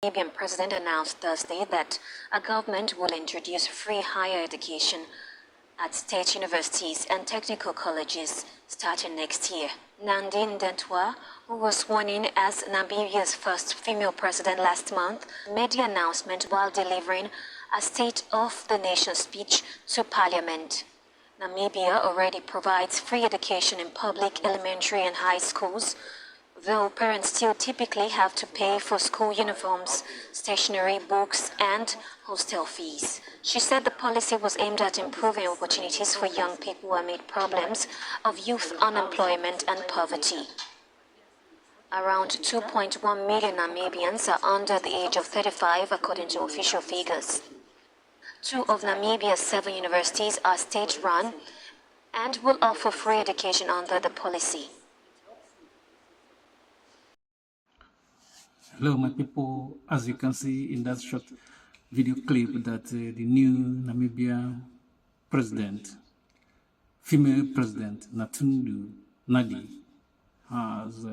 Namibian president announced Thursday that a government will introduce free higher education at state universities and technical colleges starting next year. Nandi Ndaitwah, who was sworn in as Namibia's first female president last month, made the announcement while delivering a State of the Nation speech to Parliament. Namibia already provides free education in public elementary and high schools, though parents still typically have to pay for school uniforms, stationery, books, and hostel fees. She said the policy was aimed at improving opportunities for young people amid problems of youth unemployment and poverty. Around 2.1 million Namibians are under the age of 35, according to official figures. 2 of Namibia's 7 universities are state-run and will offer free education under the policy. Hello, my people. As you can see in that short video clip, that the new Namibian president, female president, Nandi, has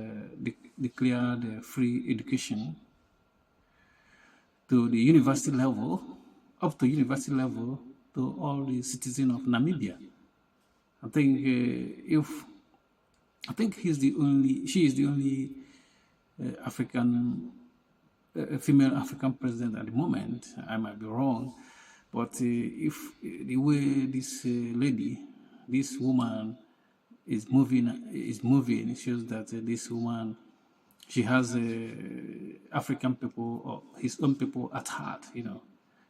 declared free education to the university level, up to university level, to all the citizens of Namibia. I think she is the only female African president at the moment. I might be wrong, but if the way this this woman is moving, it shows that this woman, she has African people or his own people at heart. You know,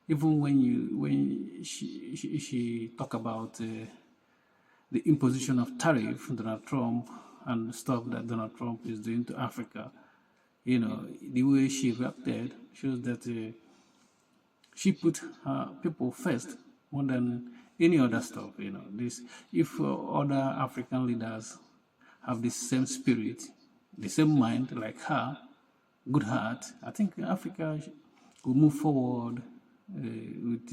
even when she talk about the imposition of tariff, Donald Trump, and stuff that Donald Trump is doing to Africa, you know, the way she reacted shows that she put her people first more than any other stuff. You know, if other African leaders have the same spirit, the same mind like her, good heart, I think Africa will move forward with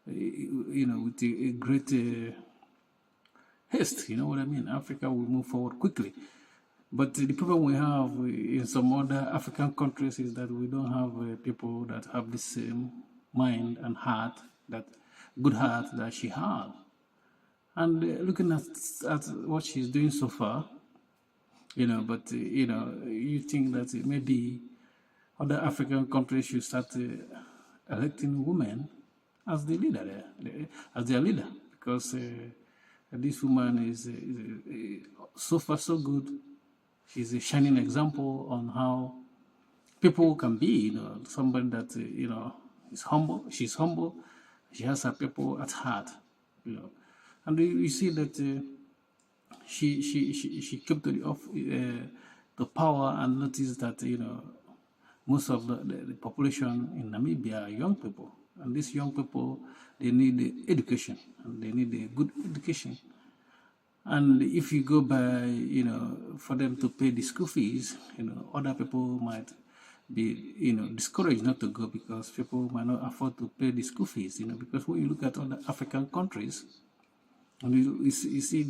a great haste. You know what I mean? Africa will move forward quickly. But the problem we have in some other African countries is that we don't have people that have the same mind and heart, that good heart that she had. And looking at what she's doing so far, you know, but you know, you think that maybe other African countries should start electing women as the leader, as their leader, because this woman is so far so good. She's a shining example on how people can be, you know, somebody that, you know, is humble. She's humble. She has her people at heart, you know. And you see that she came to the power and noticed that, you know, most of the population in Namibia are young people. And these young people, they need education, and they need a good education. And if you go by, you know, for them to pay the school fees, you know, other people might be, you know, discouraged not to go because people might not afford to pay the school fees, you know, because when you look at other African countries, and you see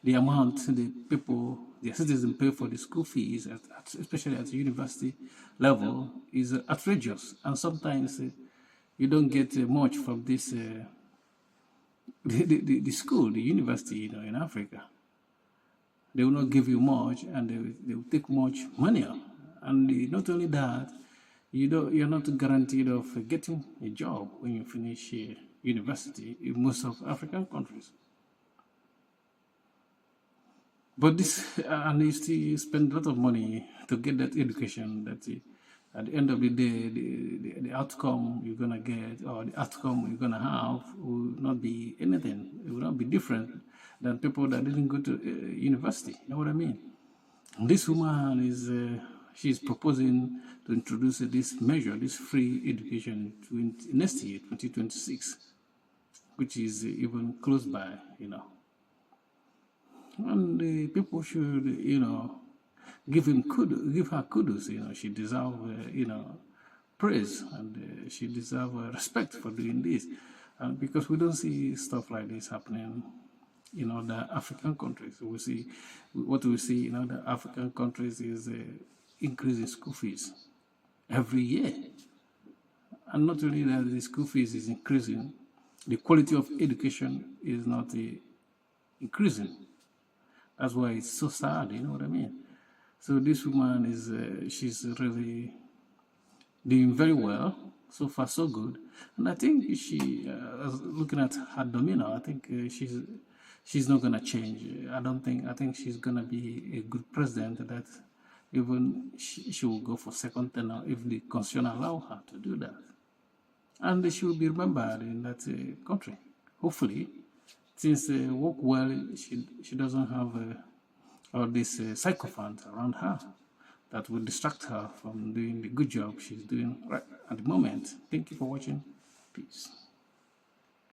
the amount the people, the citizens pay for the school fees, especially at the university level, is outrageous. And sometimes you don't get much from this the school, the university, you know, in Africa. They will not give you much, and they will take much money. And not only that, you're not guaranteed of getting a job when you finish university in most of African countries. But this, and you still spend a lot of money to get that education that at the end of the day, the outcome you're going to get, or the outcome you're going to have, will not be anything. It will not be different than people that didn't go to university. You know what I mean? And this woman is, she's proposing to introduce this measure, this free education, next year, 2026, which is even close by, you know. And people should, you know, give her kudos. You know, she deserves, you know, praise, and she deserves respect for doing this, because we don't see stuff like this happening in other African countries. We see what we see in other African countries is increase in school fees every year. And not only that the school fees is increasing, the quality of education is not increasing. That's why it's so sad, you know what I mean? So this woman is, she's really doing very well. So far, so good. And I think she, looking at her demeanor, I think she's not gonna change. I think she's gonna be a good president that even she will go for second tenure if the constitution allow her to do that. And she will be remembered in that country. Hopefully, since work well, she doesn't have all this sycophant around her that will distract her from doing the good job she's doing right at the moment. Thank you for watching. Peace.